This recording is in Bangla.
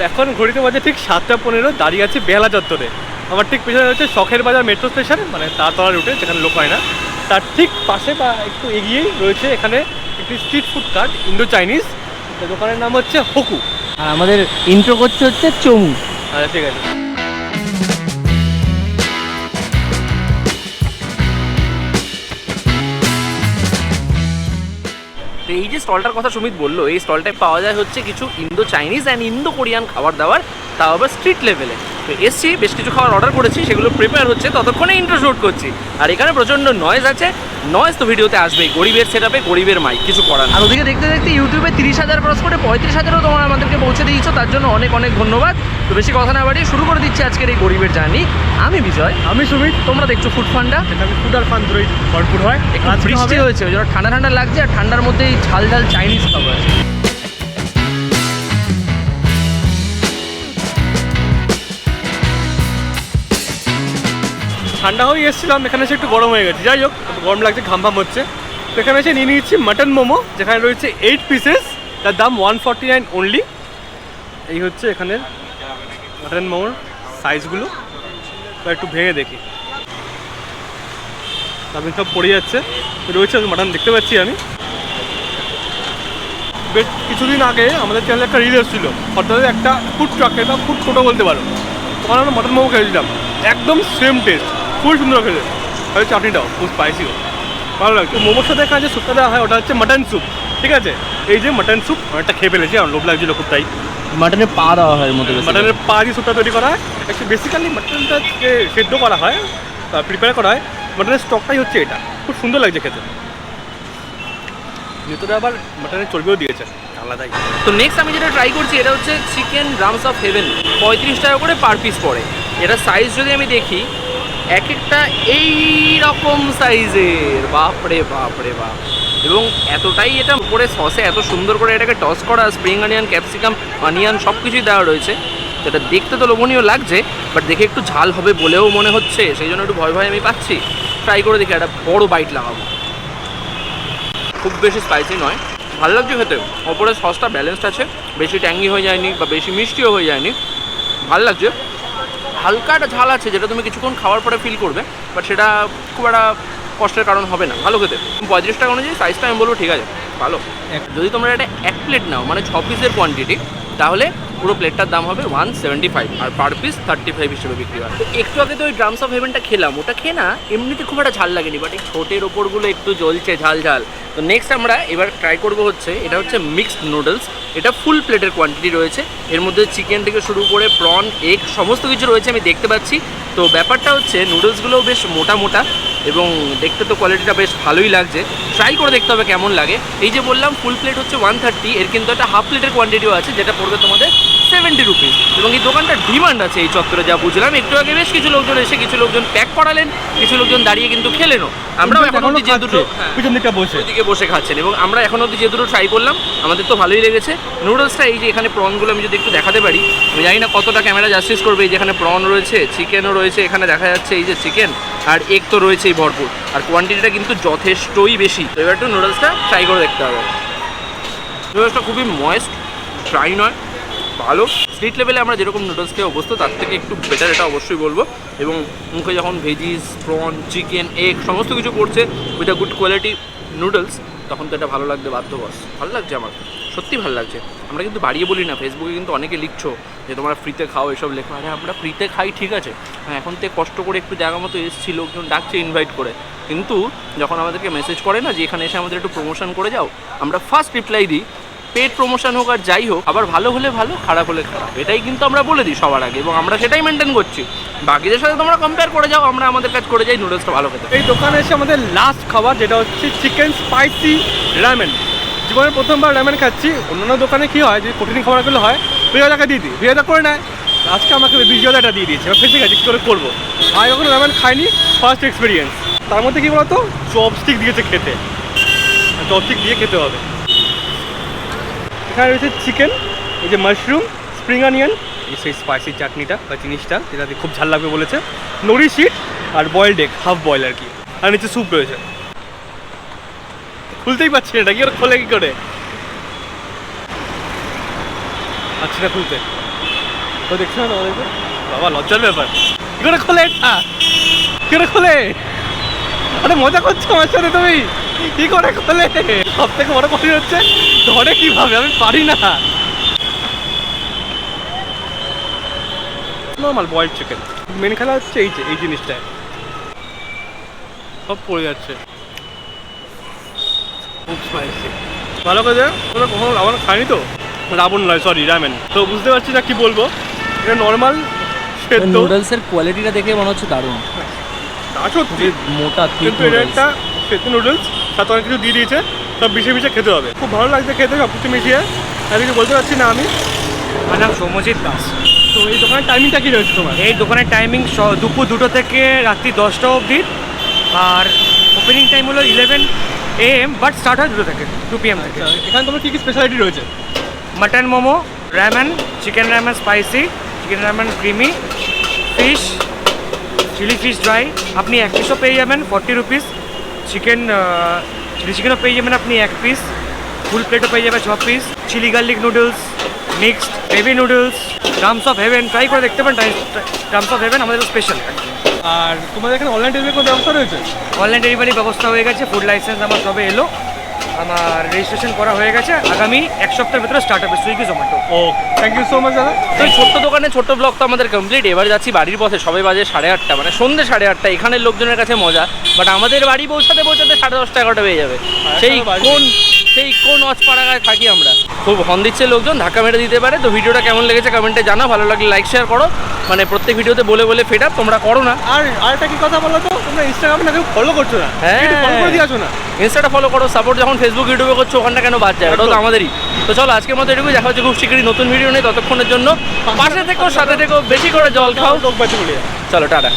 এখন ঘড়িতে বাজে ঠিক 7:15, দাঁড়িয়ে আছে বেহালা চত্বরে। আমার ঠিক পেছনে রয়েছে শখের বাজার মেট্রো স্টেশন, মানে তারতলা রুটে, যেখানে লোক হয় না। তার ঠিক পাশে বা একটু এগিয়েই রয়েছে এখানে একটি street food cart, Indo Chinese. দোকানের নাম হচ্ছে হোকু। আর আমাদের ইন্ট্রো করছে হচ্ছে চমু। আচ্ছা ঠিক আছে। তো এই যে স্টলটার কথা সুমিত বললো, এই স্টলটায় পাওয়া যায় হচ্ছে কিছু Indo Chinese and Indo Korean খাবার দাবার, তাও আবার স্ট্রিট লেভেলে। তো এসছি, বেশ কিছু খাবার অর্ডার করেছি, সেগুলো প্রিপেয়ার হচ্ছে, ততক্ষণে ইন্ট্রো শুট করছি। আর এখানে প্রচণ্ড নয়েজ আছে, নয়েজ তো ভিডিওতে আসবেই, গরিবের সেটআপে গরিবের মাইক, কিছু করার। আর ওদিকে দেখতে দেখতে ইউটিউবে 30,000 ক্রস করে 35,000ও তোমরা আমাদেরকে পৌঁছে দিয়েছো, তার জন্য অনেক অনেক ধন্যবাদ। তো বেশি কথা না বাড়িয়ে শুরু করে দিচ্ছি আজকের এই গরিবের জার্নি। আমি বিজয়, আমি সুমিত। তোমরা দেখছো ফুড ফান্ডা, যেখানে ফুড আর ফান দুটোই ভরপুর হয়। একটু বৃষ্টি হয়েছে, ওই জন্য ঠান্ডা ঠান্ডা লাগছে, আর ঠান্ডার মধ্যে এই ঝাল ঝাল চাইনিজ খাবার আছে। ঠান্ডা হয়ে এসেছিলাম, এখানে এসে একটু গরম হয়ে গেছে। যাই হোক, গরম লাগছে, ঘাম হচ্ছে। তো এখানে এসে নিয়ে নিয়েছি মাটন মোমো, যেখানে রয়েছে 8 পিসেস, তার দাম 149 অনলি। এই হচ্ছে এখানের মাটন মোমোর সাইজগুলো। তো একটু ভেঙে দেখি, আপনি সব পড়ে যাচ্ছে। রয়েছে মাটন দেখতে পাচ্ছি আমি। বেশ কিছুদিন আগে আমাদের চ্যানেলে একটা রিল এসেছিল, অর্থাৎ একটা ফুড ট্রাকের বা ফুড টোটো বলতে পারো। ওখানে আমরা মাটন মোমো খেয়েছিলাম, একদম সেম টেস্ট, খুবই সুন্দর খেতে। আর চাটনিটাও খুব স্পাইসিও, ভালো লাগছে। মোমোর সাথে এখানে যে স্যুপটা দেওয়া হয় ওটা হচ্ছে মাটন স্যুপ, ঠিক আছে। এই যে মাটন স্যুপ, অনেকটা খেয়ে ফেলেছি, আমার লোভ লাগছিল খুব, তাই মাটনের পা দেওয়া হয় এর মধ্যে, মাটনের পা দিয়ে স্যুপটা তৈরি করা হয়। অ্যাকচুয়ালি বেসিক্যালি মাটনটা যে সেদ্ধ করা হয়, প্রিপেয়ার করা হয়, মাটনের স্টকটাই হচ্ছে এটা। খুব সুন্দর লাগছে খেতে। ভিতরে আবার মাটনের চর্বিও দিয়েছে আলাদাই। তো নেক্সট আমি যেটা ট্রাই করছি, এটা হচ্ছে চিকেন ড্রামস অফ হেভেন। 35 টাকা করে পার পিস পড়ে। এটা সাইজ যদি আমি দেখি, এক একটা এই রকম সাইজের, বাপরে বাপরে বাপ। এবং এতটাই এটা উপরে সসে এত সুন্দর করে এটাকে টস করা, স্প্রিং অনিয়ন, ক্যাপসিকাম, অনিয়ন সব কিছুই দেওয়া রয়েছে। তো এটা দেখতে তো লোভনীয় লাগছে, বাট দেখে একটু ঝাল হবে বলেও মনে হচ্ছে, সেই জন্য একটু ভয় ভয় আমি পাচ্ছি। ট্রাই করে দেখি, একটা বড় বাইট লাগাবো। খুব বেশি স্পাইসি নয়, ভালো লাগছে খেতে। ওপরে সসটা ব্যালেন্সড আছে, বেশি ট্যাঙ্গি হয়ে যায়নি বা বেশি মিষ্টিও হয়ে যায়নি, ভালো লাগছে। হালকা একটা ঝাল আছে, যেটা তুমি কিছুক্ষণ খাওয়ার পরে ফিল করবে, বাট সেটা খুব একটা কষ্টের কারণ হবে না, ভালো খেতে। 35 টাকা অনুযায়ী সাইজটা আমি বলবো ঠিক আছে, ভালো। যদি তোমরা এটা 1 প্লেট নাও, মানে 6 পিসের কোয়ান্টিটি, তাহলে পুরো প্লেটটার দাম হবে 175, আর পার পিস 35 হিসেবে বিক্রি হয়। তো একটু আগে তো ওই ড্রামস অফ হেভেনটা খেলাম, ওটা খেয়ে না এমনিতে খুব একটা ঝাল লাগেনি, বাট এই ঠোঁটের ওপরগুলো একটু জ্বলছে ঝাল ঝাল। তো নেক্সট আমরা এবার ট্রাই করবো হচ্ছে, এটা হচ্ছে মিক্সড নুডলস। এটা ফুল প্লেটের কোয়ান্টিটি রয়েছে, এর মধ্যে চিকেন থেকে শুরু করে প্রন, এগ সমস্ত কিছু রয়েছে, আমি দেখতে পাচ্ছি। তো ব্যাপারটা হচ্ছে নুডলসগুলোও বেশ মোটা মোটা, এবং দেখতে তো কোয়ালিটিটা বেশ ভালোই লাগছে। ট্রাই করে দেখতে হবে কেমন লাগে। এই যে বললাম ফুল প্লেট হচ্ছে 130, এর কিন্তু একটা হাফ প্লেটের কোয়ান্টিটিও আছে, যেটা পড়বে তোমাদের 70 রুপিস। এবং এই দোকানটার ডিমান্ড আছে এই চত্বরে, যা বুঝলাম। একটু আগে বেশ কিছু লোকজন এসে, কিছু লোকজন প্যাক করালেন, কিছু লোকজন দাঁড়িয়ে কিন্তু খেলেনও। আমরাও এখন অবধি যে দুটো পিছন দিকে বসে ওইদিকে বসে খাচ্ছেন, এবং আমরা এখন অবধি যে দুটো ট্রাই করলাম, আমাদের তো ভালোই লেগেছে। নুডলসটা এই যে এখানে প্রনগুলো আমি যদি একটু দেখাতে পারি, আমি জানি না কতটা ক্যামেরা জাস্টিস করবে। এই যেখানে প্রন রয়েছে, চিকেনও রয়েছে, এখানে দেখা যাচ্ছে এই যে চিকেন, আর এগ তো রয়েছেই ভরপুর, আর কোয়ান্টিটিটা কিন্তু যথেষ্টই বেশি। তো এবার একটু নুডলসটা ট্রাই করে দেখতে হবে। নুডলসটা খুবই ময়েস্ট, ড্রাই নয়, ভালো। স্ট্রিট লেভেলে আমরা যেরকম নুডলস খেয়ে অবস্থা, তার থেকে একটু বেটার, এটা অবশ্যই বলবো। এবং মুখে যখন ভেজিস, প্রন, চিকেন, এগ সমস্ত কিছু পড়ছে with a good quality noodles, তখন তো এটা ভালো লাগবে বাধ্য বস। ভালো লাগছে আমার, সত্যি ভালো লাগছে। আমরা কিন্তু বাড়িয়ে বলি না, ফেসবুকে কিন্তু অনেকে লিখছো যে তোমরা ফ্রিতে খাও, এসব লেখো। আরে আমরা ফ্রিতে খাই ঠিক আছে, হ্যাঁ এখন থেকে কষ্ট করে একটু জায়গা মতো এসেছি, লোকজন ডাকছে ইনভাইট করে, কিন্তু যখন আমাদেরকে মেসেজ করে না যে এখানে এসে আমাদের একটু প্রমোশন করে যাও, আমরা ফার্স্ট রিপ্লাই দিই পেড প্রমোশন হোক আর যাই হোক, আবার ভালো হলে ভালো, খারাপ হলে খারাপ, এটাই কিন্তু আমরা বলে দিই সবার আগে, এবং আমরা সেটাই মেনটেন করছি। বাকিদের সাথে তোমরা কম্পেয়ার করে যাও, আমরা আমাদের কাজ করে যাই নুডলসটা ভালো খেতে। এই দোকানে এসে আমাদের লাস্ট খাবার যেটা হচ্ছে চিকেন স্পাইসি রামেন। জীবনের প্রথমবার রামেন খাচ্ছি। অন্যান্য দোকানে কী হয়, যে কঠিন খাবারগুলো হয় 20 টাকা দিয়ে দিই, 20 টাকা করে নেয়। আজকে আমাকে 20 টাকা দিয়ে দিয়েছে, এবার ফেসে গেছে কী করে করবো। আমি যখন রামেন খাইনি, ফার্স্ট এক্সপিরিয়েন্স। তার মধ্যে কী বলতো, চপস্টিক দিয়েছে খেতে, চপস্টিক দিয়ে খেতে হবে। এখানে রয়েছে চিকেন, এই যে মাশরুম, স্প্রিং অনিয়ন, এই সেই স্পাইসি চাটনিটা বা জিনিসটা, যেটা খুব ঝাল লাগবে বলেছে, নড়ি শিট, আর বয়েলড এগ, হাফ বয়েল আর কি, আর নিচে স্যুপ রয়েছে। খুলতেই পারছি না, এটা কি ওর খোলে কী করে, পাচ্ছি না খুলতে। তো দেখছো না তোমাদেরকে? বাবা লজ্জার ব্যাপার। কি করে খোলে এটা? কি করে খোলে? আরে মজা করছো আমার সাথে তুমি? কি করে খোলে? সব থেকে বড় কথা হচ্ছে ধরে কিভাবে, আমি পারি না। Normal boiled chicken. মেন খেলা হচ্ছে এই জিনিসটায় সব পড়ে যাচ্ছে। খুব স্পাইসি। ভালো করে তোমরা কখনো রাবণ খাইনি তো? রাবণ নয়, সরি, রামেন। তো বুঝতে পারছি না কি বলবো। এটা নর্মাল সেদ্ধ। নুডলসের কোয়ালিটিটা দেখে মনে হচ্ছে দারুণ। তা সত্যি মোটা কিন্তু এটা একটা সেদ্ধ নুডলস, সাথে অনেক কিছু দিয়ে দিয়েছে, সব মিশিয়ে খেতে হবে। খুব ভালো লাগছে খেতে সব কিছু মিশিয়ে। আর কিছু বলতে পারছি না আমি। আমার নাম সৌম্যজিৎ দাস। তো এই দোকানের টাইমিংটা কী রয়েছে তোমার? এই দোকানের টাইমিং দুপুর 2টো থেকে রাত্রি 10টা অবধি। আর ওপেনিং টাইম হলো 11 AM, বাট স্টার্ট হয় 2 থেকে 2 PM থেকে। এখানে তোমার কী কী স্পেশালিটি রয়েছে? Mutton momo, ramen, chicken ramen spicy, chicken ramen creamy, fish, chilli fish dry আপনি 1 পিসও পেয়ে যাবেন 40 রুপিস। চিকেন চিলি চিকেনও পেয়ে যাবেন আপনি 1 পিস। ফুল প্লেটও পেয়ে যাবেন 6 piece. Chilli garlic noodles, mixed baby noodles, drums of heaven try করে দেখতে পারেন। ড্রামস অফ হেভেন আমাদের স্পেশাল। আর তোমাদের এখানে অনলাইন ডেলিভারি কোনো ব্যবস্থা রয়েছে? অনলাইন ডেলিভারি ব্যবস্থা হয়ে গেছে। ফুড লাইসেন্স আমার সবে এলো, আমার রেজিস্ট্রেশন করা হয়ে গেছে। আগামী 1 সপ্তাহের ভিতরে স্টার্ট হবে সুইগি জোম্যাটো। ও থ্যাংক ইউ সো মাচ দাদা। তো এই ছোট্ট দোকানে ছোট্ট ব্লগ তো আমাদের কমপ্লিট। এবার যাচ্ছি বাড়ির পথে। সবাই বাজে 8:30, মানে সন্ধ্যে 8:30। এখানের লোকজনের কাছে মজা, বাট আমাদের বাড়ি পৌঁছাতে 10:30 11টা বেজে যাবে। সেই কোন অজপাড়াগায় থাকি আমরা। খুব হর্ন দিচ্ছে লোকজন, ধাক্কা মেরে দিতে পারে। তো ভিডিওটা কেমন লেগেছে কমেন্টে জানাও। ভালো লাগলে লাইক শেয়ার করো। মানে প্রত্যেক ভিডিওতে বলে ফেড আপ তোমরা করো না। আর আরেকটা কি কথা বলো তো, তোমরা ইনস্টাগ্রামে না কেউ ফলো করছো না? হ্যাঁ, ফলো করে দিয়ে আসো না। ইনস্টাটা ফলো করো। সাপোর্ট যখন ফেসবুক ইউটিউবে করছো ওখানটা কেন বাদ যায়? ওটাও তো আমাদেরই। তো চলো আজকের মতো এটুকুই। দেখা হচ্ছে খুব শীঘ্রই নতুন ভিডিও নেই। ততক্ষণের জন্য পাশে থেকো, সাথে থেকো, বেশি করে জল খাও। লোক বাচ্চা বলে চলো টাটা।